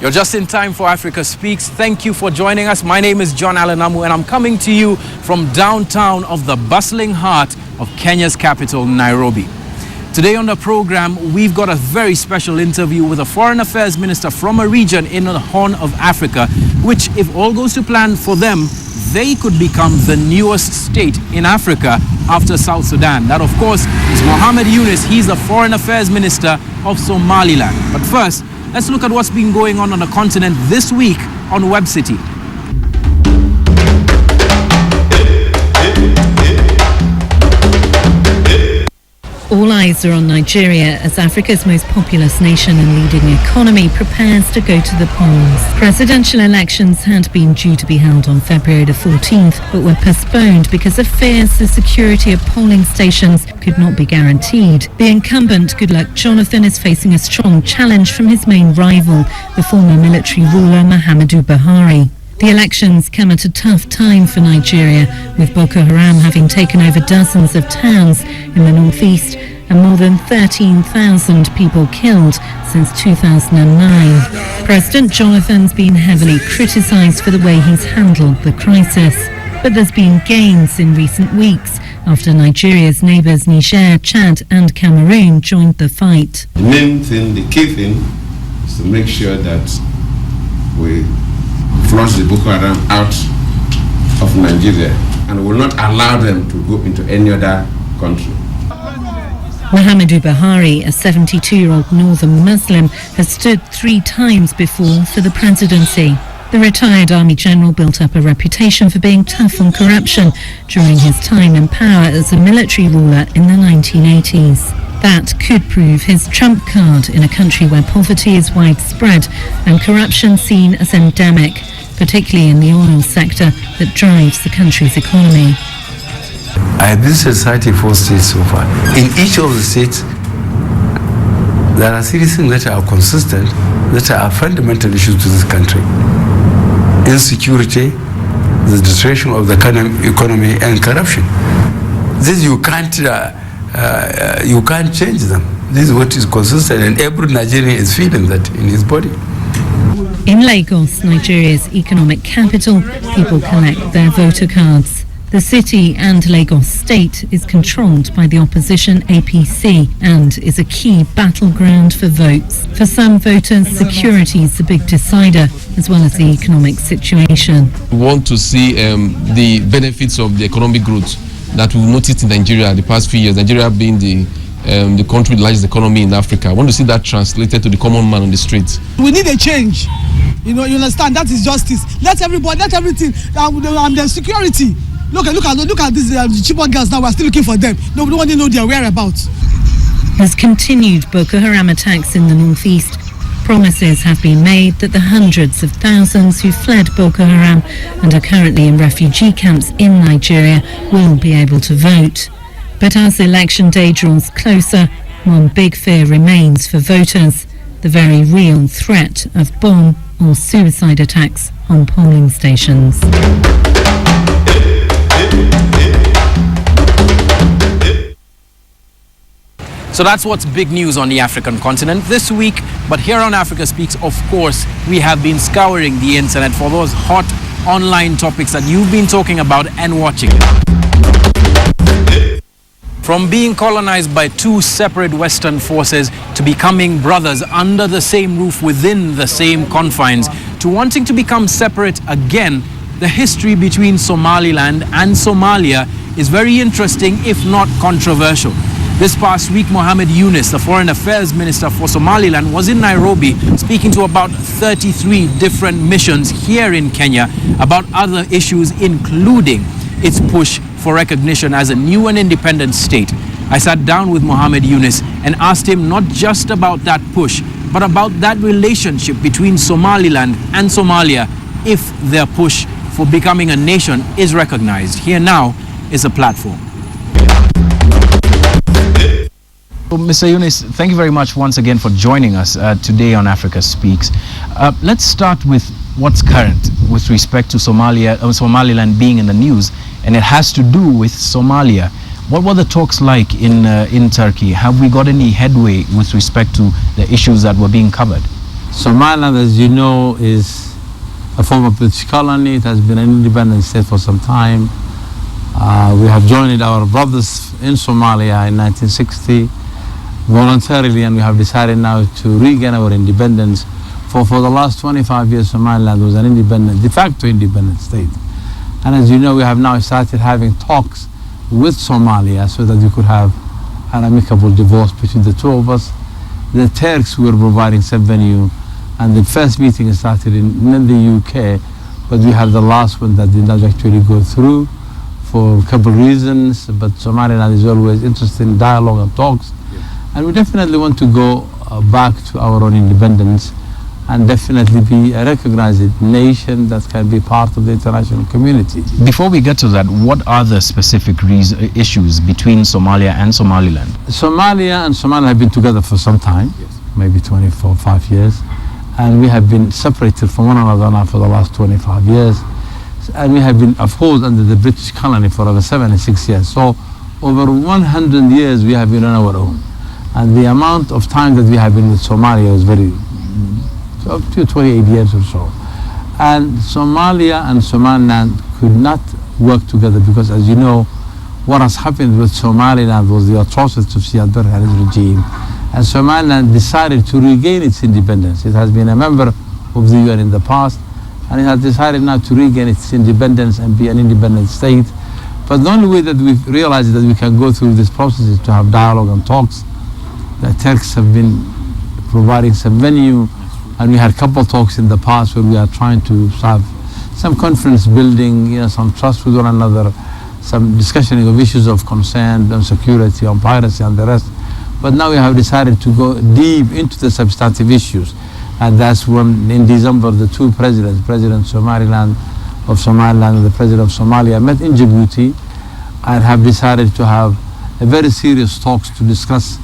You're just in time for Africa Speaks. Thank you for joining us. My name is John-Allan, and I'm coming to you from downtown of the bustling heart of Kenya's capital, Nairobi. Today on the program, we've got a very special interview with a foreign affairs minister from a region in the Horn of Africa, which, if all goes to plan for them, they could become the newest state in Africa after South Sudan. That, of course, is Mohamed Yunus. He's the foreign affairs minister of Somaliland. But first, let's look at what's been going on the continent this week on Web City. All eyes are on Nigeria as Africa's most populous nation and leading economy prepares to go to the polls. Presidential elections had been due to be held on February the 14th, but were postponed because of fears the security of polling stations could not be guaranteed. The incumbent, Goodluck Jonathan, is facing a strong challenge from his main rival, the former military ruler Muhammadu Buhari. The elections come at a tough time for Nigeria, with Boko Haram having taken over dozens of towns in the northeast and more than 13,000 people killed since 2009. President Jonathan's been heavily criticised for the way he's handled the crisis. But there's been gains in recent weeks after Nigeria's neighbours Niger, Chad and Cameroon joined the fight. The main thing, the key thing, is to make sure that we flush the Boko Haram out of Nigeria and will not allow them to go into any other country. Muhammadu Buhari, a 72-year-old northern Muslim, has stood 3 times before for the presidency. The retired army general built up a reputation for being tough on corruption during his time in power as a military ruler in the 1980s. That could prove his trump card in a country where poverty is widespread and corruption seen as endemic, particularly in the oil sector that drives the country's economy. I have visited 34 states so far. In each of the states, there are serious things that are consistent, that are fundamental issues to this country. Insecurity, the deterioration of the economy, and corruption. This you can't change them. This is what is consistent, and every Nigerian is feeling that in his body. In Lagos, Nigeria's economic capital, people collect their voter cards. The city and Lagos state is controlled by the opposition APC and is a key battleground for votes. For some voters, security is the big decider, as well as the economic situation. We want to see the benefits of the economic growth that we've noticed in Nigeria the past few years, Nigeria being the country with the largest economy in Africa. I want to see that translated to the common man on the streets. We need a change. You understand, that is justice. Let everything, the security. Look at these Chibok girls now. We're still looking for them. Nobody knows their whereabouts. There's continued Boko Haram attacks in the northeast. Promises have been made that the hundreds of thousands who fled Boko Haram and are currently in refugee camps in Nigeria will be able to vote. But as election day draws closer, one big fear remains for voters: the very real threat of bomb or suicide attacks on polling stations. So that's what's big news on the African continent this week. But here on Africa Speaks, of course, we have been scouring the internet for those hot online topics that you've been talking about and watching. From being colonized by 2 separate Western forces to becoming brothers under the same roof within the same confines to wanting to become separate again, the history between Somaliland and Somalia is very interesting, if not controversial. This past week, Mohamed Yunus, the Foreign Affairs Minister for Somaliland, was in Nairobi speaking to about 33 different missions here in Kenya about other issues, including its push for recognition as a new and independent state. I sat down with Mohamed Yunus and asked him not just about that push, but about that relationship between Somaliland and Somalia if their push for becoming a nation is recognized. Here now is a platform. Well, Mr. Yunus, thank you very much once again for joining us today on Africa Speaks. Let's start with what's current with respect to Somaliland being in the news, and it has to do with Somalia. What were the talks like in Turkey? Have we got any headway with respect to the issues that were being covered? Somaliland, as you know, is a former British colony. It has been an independent state for some time. We have joined our brothers in Somalia in 1960 voluntarily, and we have decided now to regain our independence. For the last 25 years, Somaliland was an independent, de facto independent state. And as you know, we have now started having talks with Somalia so that we could have an amicable divorce between the two of us. The Turks were providing some venue, and the first meeting started in the UK, but we had the last one that did not actually go through for a couple of reasons. But Somaliland is always interested in dialogue and talks, and we definitely want to go back to our own independence and definitely be a recognized nation that can be part of the international community. Before we get to that, what are the specific issues between Somalia and Somaliland? Somalia and Somaliland have been together for some time, maybe 25 years, and we have been separated from one another now for the last 25 years. And we have been, of course, under the British colony for over 76 years. So over 100 years we have been on our own. And the amount of time that we have been with Somalia was very, up to 28 years or so. And Somalia and Somaliland could not work together because, as you know, what has happened with Somaliland was the atrocities of Siad Barre and his regime. And Somaliland decided to regain its independence. It has been a member of the UN in the past, and it has decided now to regain its independence and be an independent state. But the only way that we've realized that we can go through this process is to have dialogue and talks. The Turks have been providing some venue, and we had a couple of talks in the past where we are trying to have some conference building, some trust with one another, some discussion of issues of concern on security, on piracy and the rest. But now we have decided to go deep into the substantive issues. And that's when in December the two presidents, President of Somaliland and the President of Somalia, met in Djibouti and have decided to have a very serious talks to discuss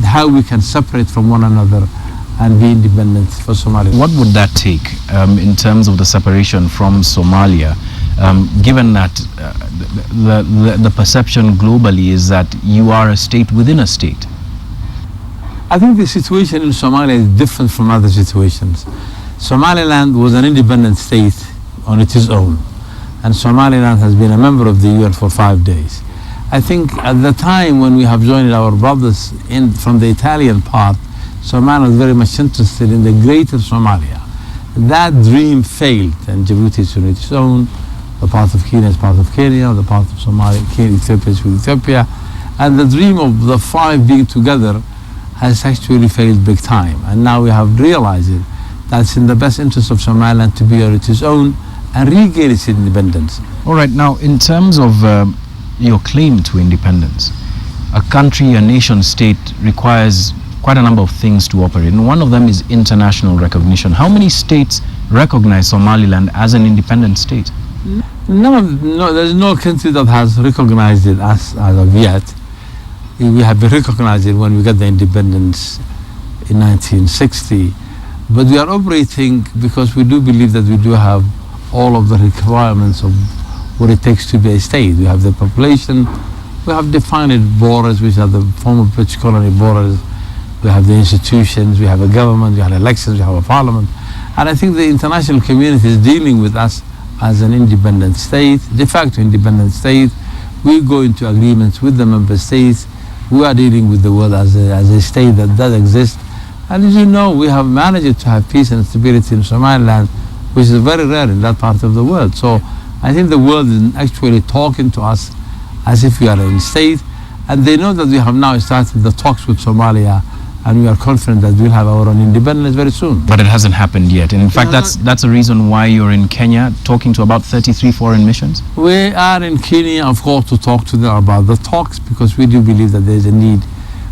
how we can separate from one another and be independent for Somalia. What would that take in terms of the separation from Somalia, given that the perception globally is that you are a state within a state? I think the situation in Somalia is different from other situations. Somaliland was an independent state on its own, and Somaliland has been a member of the UN for 5 days. I think at the time when we have joined our brothers from the Italian part, Somalia was very much interested in the greater Somalia. That dream failed, and Djibouti is on its own, the part of Kenya is part of Kenya, the part of Somalia, Ethiopia is with Ethiopia, and the dream of the five being together has actually failed big time. And now we have realized it, that it's in the best interest of Somaliland to be on its own and regain its independence. All right, now in terms of your claim to independence, a country, a nation state requires quite a number of things to operate, and one of them is international recognition. How many states recognize Somaliland as an independent state? No, there's no country that has recognized it as of yet. We have been recognized it when we got the independence in 1960, but we are operating because we do believe that we do have all of the requirements of what it takes to be a state. We have the population, we have defined borders, which are the former British colony borders. We have the institutions, we have a government, we have elections, we have a parliament. And I think the international community is dealing with us as an independent state, de facto independent state. We go into agreements with the member states. We are dealing with the world as a state that does exist. And as you know, we have managed to have peace and stability in Somaliland, which is very rare in that part of the world. So I think the world is actually talking to us as if we are a state. And they know that we have now started the talks with Somalia, and we are confident that we'll have our own independence very soon. But it hasn't happened yet. And in fact, that's a reason why you're in Kenya talking to about 33 foreign missions? We are in Kenya, of course, to talk to them about the talks, because we do believe that there's a need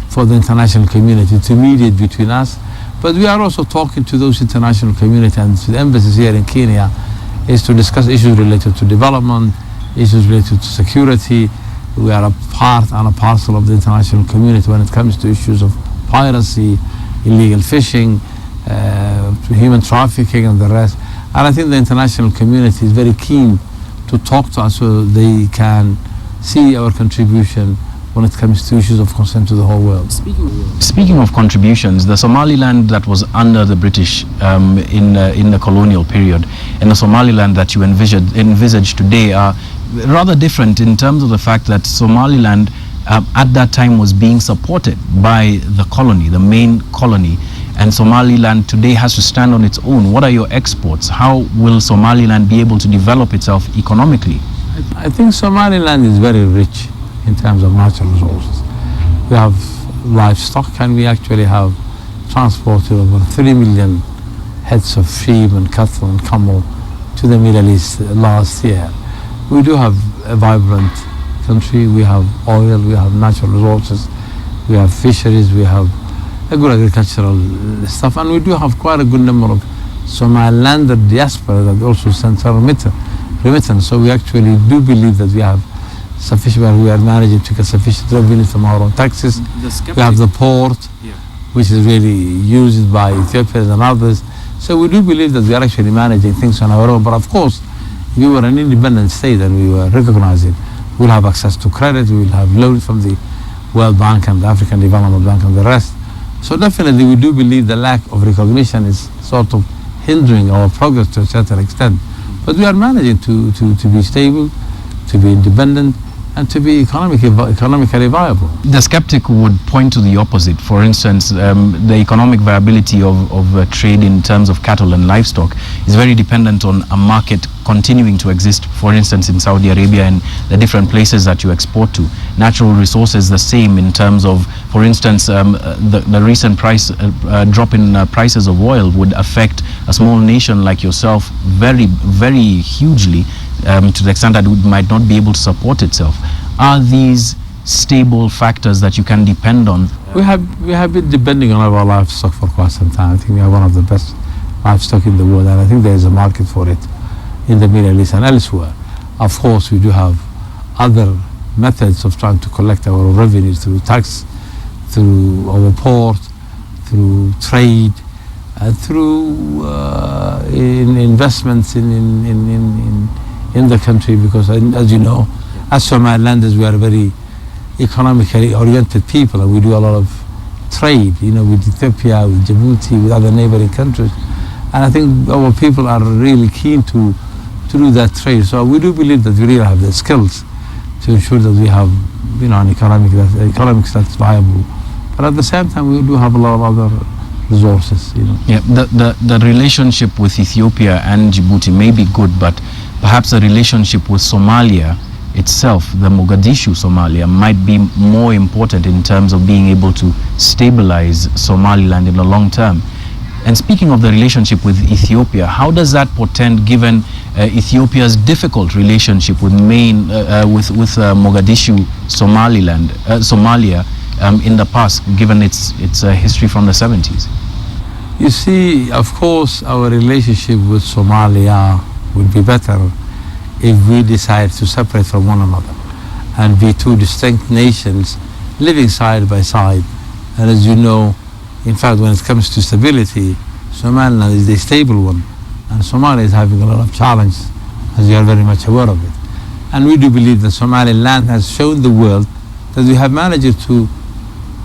for the international community to mediate between us. But we are also talking to those international community and to the embassies here in Kenya is to discuss issues related to development, issues related to security. We are a part and a parcel of the international community when it comes to issues of piracy, illegal fishing, human trafficking and the rest. And I think the international community is very keen to talk to us so they can see our contribution when it comes to issues of concern to the whole world. Speaking of contributions, the Somaliland that was under the British in the colonial period and the Somaliland that you envisage today are rather different in terms of the fact that Somaliland at that time was being supported by the colony, the main colony, and Somaliland today has to stand on its own. What are your exports? How will Somaliland be able to develop itself economically? I think Somaliland is very rich in terms of natural resources. We have livestock, and we actually have transported over 3 million heads of sheep and cattle and camel to the Middle East last year. We do have a vibrant country. We have oil, we have natural resources, we have fisheries, we have a good agricultural stuff, and we do have quite a good number of Somalilander diaspora that also sends our remittance. So we actually do believe that we have sufficient, we are managing to get sufficient revenue from our own taxes. We have the port, which is really used by Ethiopians and others. So we do believe that we are actually managing things on our own. But of course, if we were an independent state and we were recognizing, we'll have access to credit, we will have loans from the World Bank and the African Development Bank and the rest. So definitely we do believe the lack of recognition is sort of hindering our progress to a certain extent. But we are managing to be stable, to be independent, and to be economically viable. The skeptic would point to the opposite. For instance, the economic viability of trade in terms of cattle and livestock is very dependent on a market continuing to exist, for instance, in Saudi Arabia and the different places that you export to. Natural resources the same in terms of, for instance, the recent drop in prices of oil would affect a small nation like yourself very, very hugely, to the extent that it might not be able to support itself. Are these stable factors that you can depend on? We have been depending on our livestock for quite some time. I think we have one of the best livestock in the world, and I think there is a market for it in the Middle East and elsewhere. Of course, we do have other methods of trying to collect our revenues through tax, through our port, through trade, through investments in the country, because as you know, as Somalilanders, we are very economically oriented people, and we do a lot of trade, with Ethiopia, with Djibouti, with other neighboring countries. And I think our people are really keen to do that trade. So we do believe that we really have the skills to ensure that we have, an economics that's viable. But at the same time, we do have a lot of other resources, Yeah, the relationship with Ethiopia and Djibouti may be good, but perhaps the relationship with Somalia itself, the Mogadishu Somalia, might be more important in terms of being able to stabilize Somaliland in the long term. And speaking of the relationship with Ethiopia, how does that portend, given Ethiopia's difficult relationship with Mogadishu Somalia in the past, given its history from the 70s? You see, of course, our relationship with Somalia would be better if we decide to separate from one another and be two distinct nations living side by side. And as you know, in fact, when it comes to stability, Somaliland is the stable one, and Somalia is having a lot of challenge, as you are very much aware of it. And we do believe that Somaliland has shown the world that we have managed to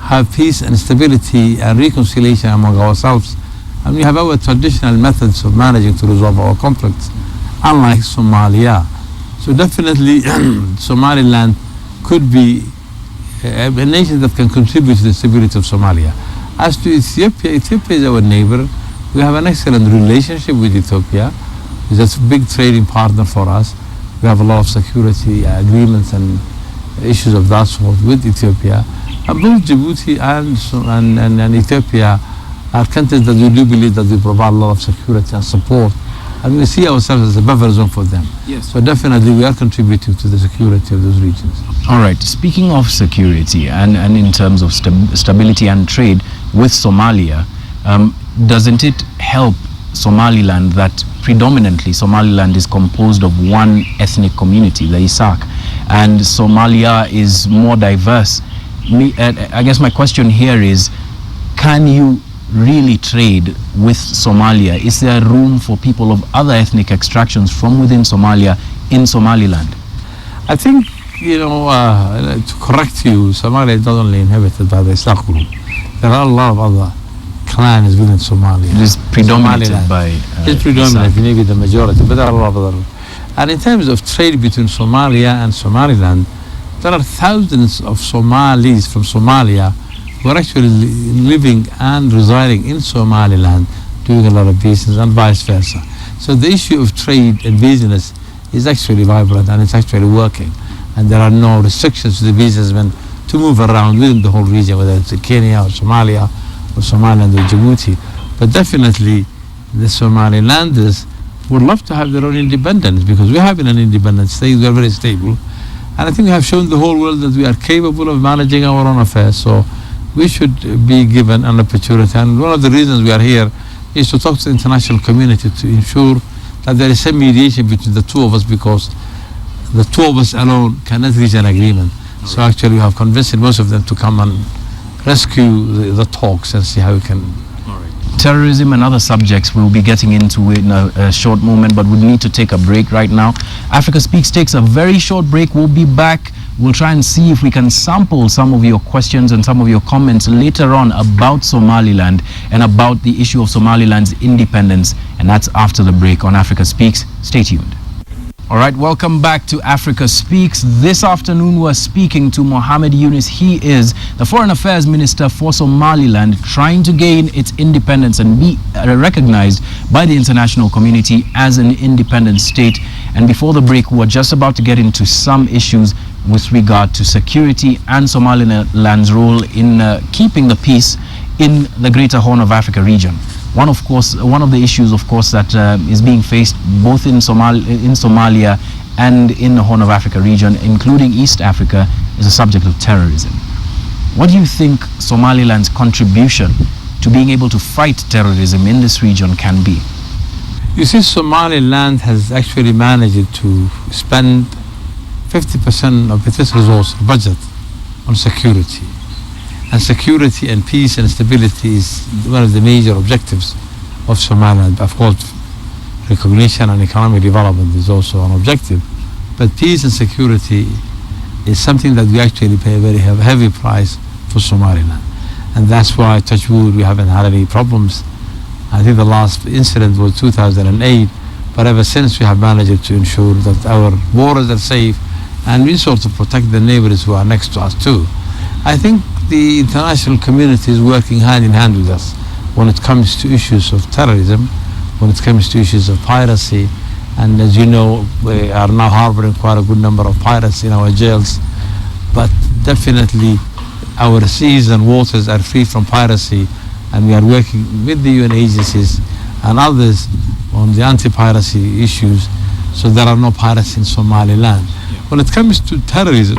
have peace and stability and reconciliation among ourselves, and we have our traditional methods of managing to resolve our conflicts, unlike Somalia. So definitely Somaliland could be a nation that can contribute to the stability of Somalia. As to Ethiopia, Ethiopia is our neighbor. We have an excellent relationship with Ethiopia. It's a big trading partner for us. We have a lot of security agreements and issues of that sort with Ethiopia. And both Djibouti and Ethiopia are countries that we do believe that we provide a lot of security and support. And we see ourselves as a buffer zone for them. Yes. So definitely we are contributing to the security of those regions. All right. Speaking of security and in terms of stability and trade with Somalia, doesn't it help Somaliland that predominantly Somaliland is composed of one ethnic community, the Isak, and Somalia is more diverse? I guess my question here is, can you really trade with Somalia? Is there room for people of other ethnic extractions from within Somalia in Somaliland? I think to correct you, Somalia is not only inhabited by the Islam group. There are a lot of other clans within Somalia. It is predominated by it's predominant, maybe the majority, but there are a lot of other. And in terms of trade between Somalia and Somaliland, there are thousands of Somalis from Somalia who are actually living and residing in Somaliland, doing a lot of business and vice versa. So the issue of trade and business is actually vibrant and it's actually working. And there are no restrictions to the businessmen to move around within the whole region, whether it's Kenya or Somalia or Somaliland or Djibouti. But definitely the Somalilanders would love to have their own independence, because we have an independent state, we are very stable. And I think we have shown the whole world that we are capable of managing our own affairs. So we should be given an opportunity. And one of the reasons we are here is to talk to the international community to ensure that there is some mediation between the two of us, because the two of us alone cannot reach an agreement. So actually we have convinced most of them to come and rescue the talks and see how we can. Terrorism and other subjects we'll be getting into in a short moment, but we need to take a break right now. Africa Speaks takes a very short break. We'll be back. We'll try and see if we can sample some of your questions and some of your comments later on about Somaliland and about the issue of Somaliland's independence, and that's after the break on Africa Speaks. Stay tuned. All right, welcome back to Africa Speaks. This afternoon we're speaking to Mohammed Yunus. He is the Foreign Affairs Minister for Somaliland, trying to gain its independence and be recognized by the international community as an independent state. And before the break, we were just about to get into some issues with regard to security and Somaliland's role in keeping the peace in the Greater Horn of Africa region. One of the issues, of course, that is being faced both in Somalia and in the Horn of Africa region, including East Africa, is the subject of terrorism. What do you think Somaliland's contribution to being able to fight terrorism in this region can be? You see, Somaliland has actually managed to spend 50% of its resource budget on security. And security and peace and stability is one of the major objectives of Somaliland. Of course, recognition and economic development is also an objective. But peace and security is something that we actually pay a very heavy price for Somaliland. And that's why, touch wood, we haven't had any problems. I think the last incident was 2008, but ever since we have managed to ensure that our borders are safe and we sort of protect the neighbors who are next to us too. I think the international community is working hand in hand with us when it comes to issues of terrorism, when it comes to issues of piracy. And as you know, we are now harboring quite a good number of pirates in our jails. But definitely our seas and waters are free from piracy, and we are working with the UN agencies and others on the anti-piracy issues, so there are no pirates in Somaliland. When it comes to terrorism,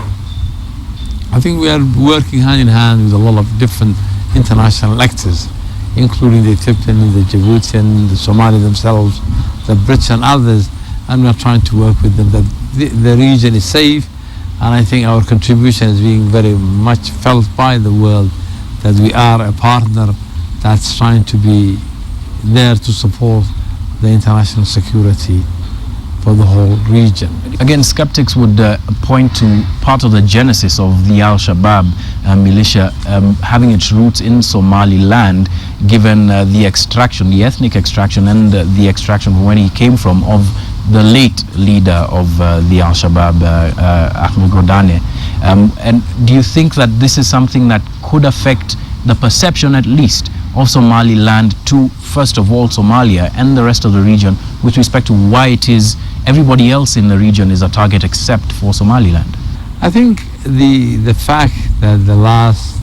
I think we are working hand in hand with a lot of different international actors, including the Ethiopian, the Djiboutian, the Somali themselves, the Brits and others, and we are trying to work with them that the region is safe. And I think our contribution is being very much felt by the world, that we are a partner that's trying to be there to support the international security for the whole region. Again, skeptics would point to part of the genesis of the Al-Shabaab militia having its roots in Somaliland, given the extraction, the ethnic extraction and the extraction from where he came from of the late leader of the Al-Shabaab, Ahmed Godane. And do you think that this is something that could affect the perception, at least, of Somaliland to, first of all, Somalia and the rest of the region, with respect to why it is everybody else in the region is a target except for Somaliland? I think the fact that the last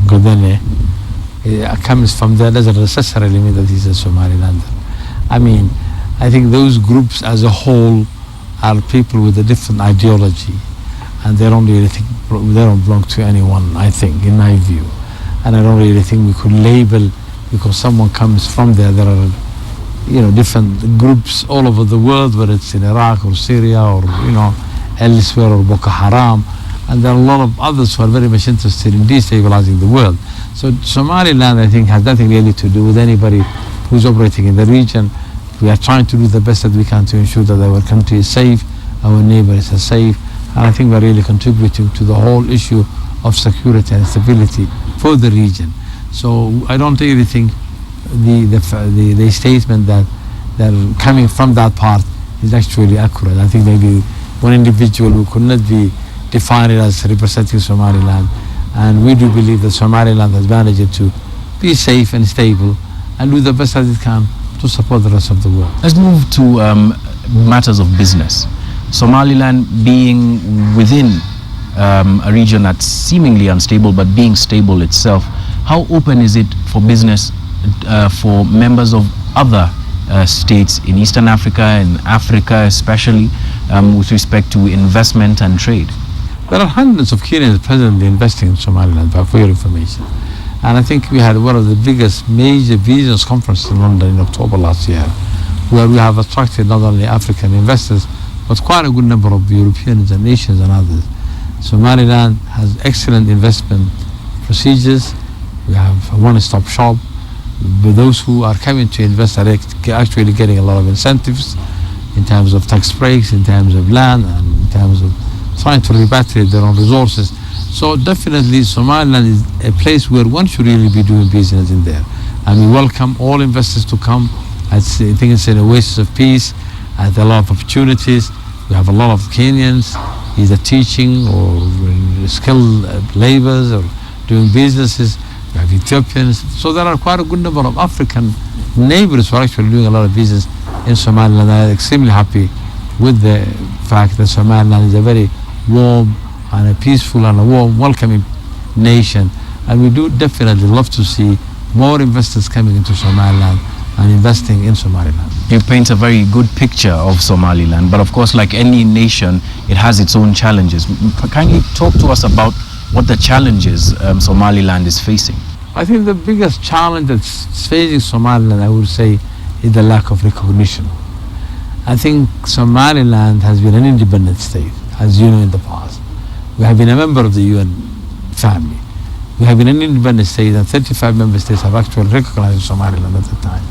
Godane comes from there doesn't necessarily mean that he's a Somalilander. I mean, I think those groups as a whole are people with a different ideology, and they don't really think they don't belong to anyone, I think, in my view. And I don't really think we could label, because someone comes from there. There are, different groups all over the world, whether it's in Iraq or Syria or, elsewhere, or Boko Haram. And there are a lot of others who are very much interested in destabilizing the world. So Somaliland, I think, has nothing really to do with anybody who's operating in the region. We are trying to do the best that we can to ensure that our country is safe, our neighbors are safe, And I think we're really contributing to the whole issue of security and stability for the region. So I don't really think the statement that coming from that part is actually accurate. I think maybe one individual who could not be defined as representing Somaliland, and we do believe that Somaliland has managed to be safe and stable and do the best that it can to support the rest of the world. Let's move to matters of business. Somaliland being within a region that's seemingly unstable but being stable itself, how open is it for business for members of other states in Eastern Africa and Africa especially with respect to investment and trade? There are hundreds of Kenyans presently investing in Somaliland, for your information. And I think we had one of the biggest major business conferences in London in October last year, where we have attracted not only African investors, but quite a good number of Europeans and nations and others. Somaliland has excellent investment procedures. We have a one-stop shop. Those who are coming to invest are actually getting a lot of incentives in terms of tax breaks, in terms of land, and in terms of trying to repatriate their own resources. So definitely Somaliland is a place where one should really be doing business in there. And we welcome all investors to come. I think it's an oasis of peace and a lot of opportunities. We have a lot of Kenyans, either teaching or skilled laborers or doing businesses. We have Ethiopians. So there are quite a good number of African neighbors who are actually doing a lot of business in Somaliland. I'm extremely happy with the fact that Somaliland is a very warm and a peaceful and a warm, welcoming nation. And we do definitely love to see more investors coming into Somaliland and investing in Somaliland. You paint a very good picture of Somaliland, but of course, like any nation, it has its own challenges. Kindly talk to us about what the challenges Somaliland is facing. I think the biggest challenge that's facing Somaliland, I would say, is the lack of recognition. I think Somaliland has been an independent state, as you know, in the past. We have been a member of the UN family. We have been an independent state, and 35 member states have actually recognized Somaliland at the time.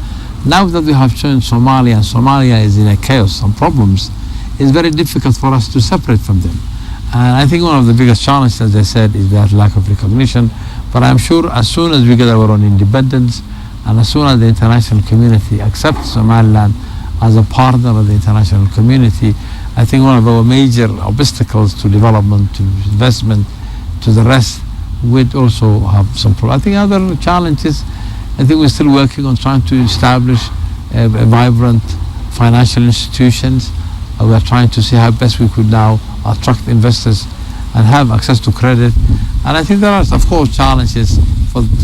Now that we have joined Somalia, and Somalia is in a chaos and problems, it's very difficult for us to separate from them. And I think one of the biggest challenges, as I said, is that lack of recognition. But I'm sure as soon as we get our own independence, and as soon as the international community accepts Somaliland as a partner of the international community, I think one of our major obstacles to development, to investment, to the rest, would also have some problems. I think other challenges, I think we're still working on trying to establish a vibrant financial institutions. We are trying to see how best we could now attract investors and have access to credit. And I think there are, of course, challenges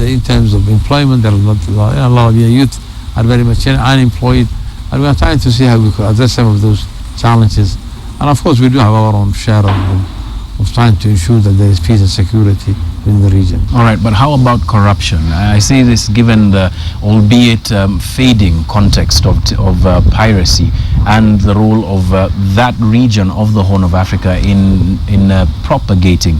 in terms of employment. There are a lot of youth are very much unemployed, and we are trying to see how we could address some of those challenges. And of course, we do have our own share of trying to ensure that there is peace and security in the region. All right, but how about corruption? I say this given the albeit fading context of piracy and the role of that region of the Horn of Africa in propagating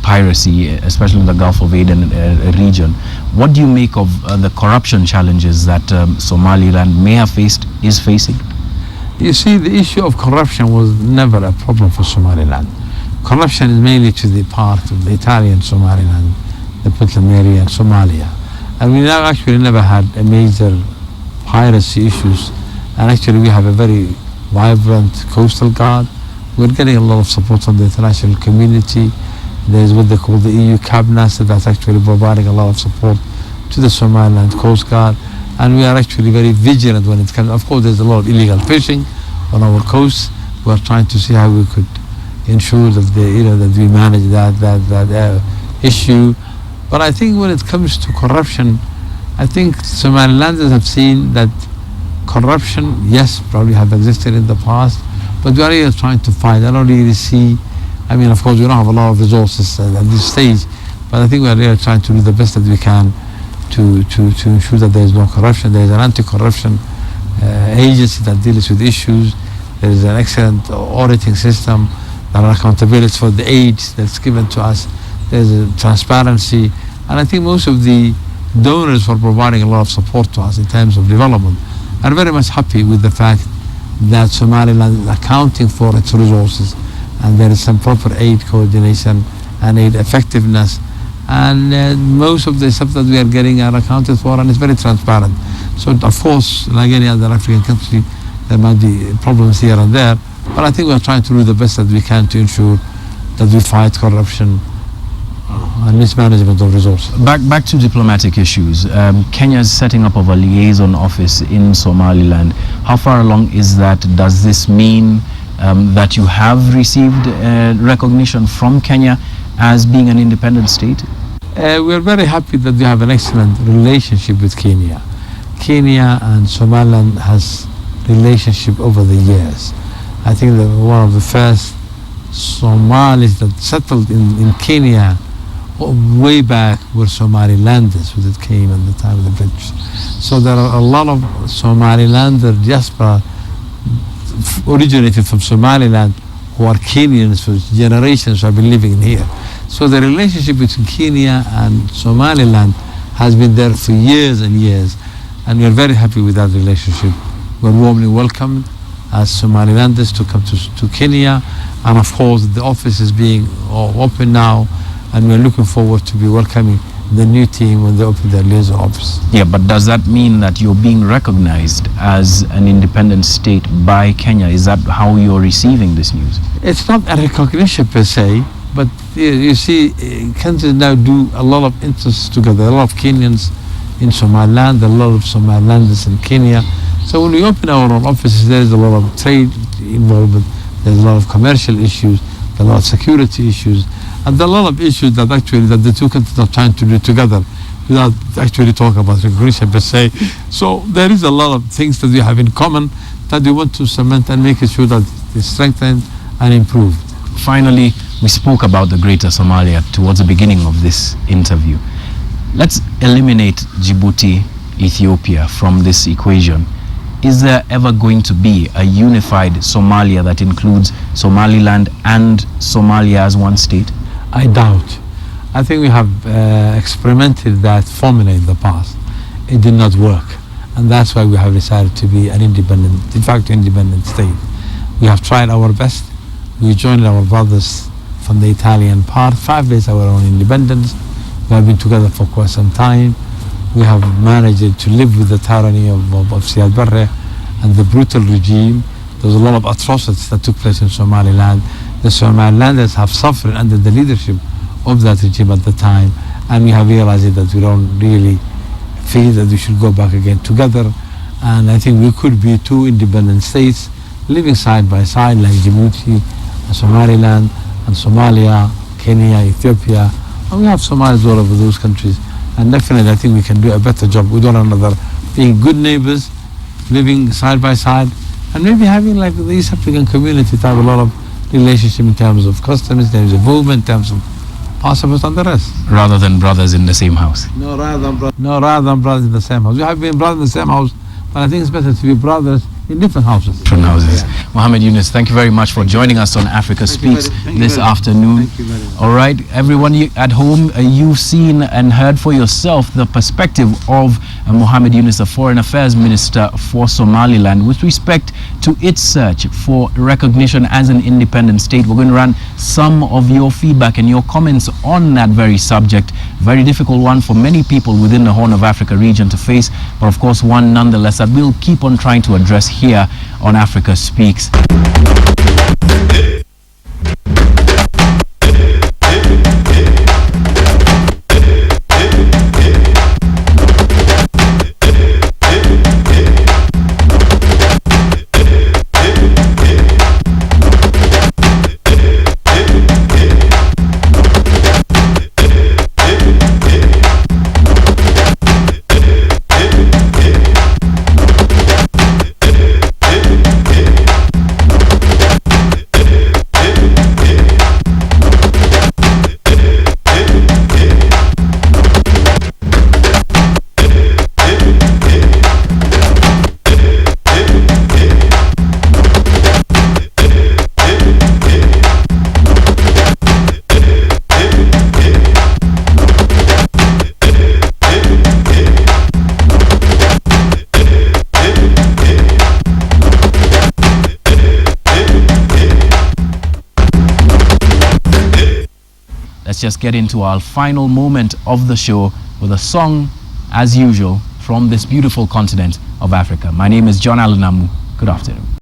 piracy, especially in the Gulf of Aden region. What do you make of the corruption challenges that Somaliland may have faced, is facing? You see, the issue of corruption was never a problem for Somaliland. Corruption is mainly to the part of the Italian Somaliland, the Puntland area and Somalia. And we now actually never had a major piracy issues. And actually we have a very vibrant coastal guard. We're getting a lot of support from the international community. There's what they call the EU cabinet that's actually providing a lot of support to the Somaliland Coast Guard. And we are actually very vigilant when it comes. Of course, there's a lot of illegal fishing on our coast. We're trying to see how we could ensure that that we manage that issue. But I think when it comes to corruption, I think Somalilanders have seen that corruption, yes, probably have existed in the past, but we are really trying to fight. I don't really see. I mean, of course, we don't have a lot of resources at this stage, but I think we are really trying to do the best that we can to ensure that there is no corruption. There is an anti-corruption agency that deals with issues. There is an excellent auditing system. There are accountability for the aid that's given to us. There's a transparency. And I think most of the donors for providing a lot of support to us in terms of development are very much happy with the fact that Somaliland is accounting for its resources and there is some proper aid coordination and aid effectiveness, and most of the stuff that we are getting are accounted for, and it's very transparent. So of course, like any other African country, there might be problems here and there, but I think we are trying to do the best that we can to ensure that we fight corruption and mismanagement of resources. Back to diplomatic issues. Kenya's setting up of a liaison office in Somaliland. How far along is that? Does this mean that you have received recognition from Kenya as being an independent state? We are very happy that we have an excellent relationship with Kenya. Kenya and Somaliland has relationship over the years. I think that one of the first Somalis that settled in Kenya way back were Somalilanders who that came at the time of the British. So there are a lot of Somalilander diaspora originated from Somaliland who are Kenyans for generations who have been living in here. So the relationship between Kenya and Somaliland has been there for years and years, and we are very happy with that relationship. We're warmly welcomed as Somalilanders to come to Kenya, and of course the office is being open now, and we're looking forward to be welcoming the new team when they open their liaison office. Yeah, but does that mean that you're being recognized as an independent state by Kenya? Is that how you're receiving this news? It's not a recognition per se, but you see, countries now do a lot of interests together. A lot of Kenyans in Somaliland, a lot of Somalilanders in Kenya. So when we open our own offices, there is a lot of trade involvement, there's a lot of commercial issues, there's a lot of security issues, and there are a lot of issues that actually that the two countries are trying to do together without actually talking about recognition per se. So there is a lot of things that we have in common that we want to cement and make sure that it's strengthened and improved. Finally, we spoke about the Greater Somalia towards the beginning of this interview. Let's eliminate Djibouti, Ethiopia from this equation. Is there ever going to be a unified Somalia that includes Somaliland and Somalia as one state? I doubt. I think we have experimented that formula in the past. It did not work, and that's why we have decided to be an independent, de facto independent state. We have tried our best. We joined our brothers from the Italian part, 5 days our own independence. We have been together for quite some time. We have managed to live with the tyranny of Siad Barre and the brutal regime. There's a lot of atrocities that took place in Somaliland. The Somalilanders have suffered under the leadership of that regime at the time, and we have realized that we don't really feel that we should go back again together. And I think we could be two independent states living side by side, like Djibouti, Somaliland, and Somalia, Kenya, Ethiopia. And we have Somalis all over those countries. And definitely I think we can do a better job with one another, being good neighbors, living side by side, and maybe having like the East African community to have a lot of relationship in terms of customs, in terms of movement, in terms of passports and the rest. Rather than brothers in the same house? No, rather than brothers in the same house. We have been brothers in the same house, but I think it's better to be brothers in different houses. Different houses. Yeah. Mohammed Yunus, thank you very much for joining us on Africa Speaks this afternoon. All right, everyone at home, you've seen and heard for yourself the perspective of Mohammed Yunus, the Foreign Affairs Minister for Somaliland, with respect to its search for recognition as an independent state. We're going to run some of your feedback and your comments on that very subject. Very difficult one for many people within the Horn of Africa region to face, but of course one nonetheless that we'll keep on trying to address here on Africa Speaks. just get into our final moment of the show with a song, as usual, from this beautiful continent of Africa. My name is John-Allan. Good afternoon.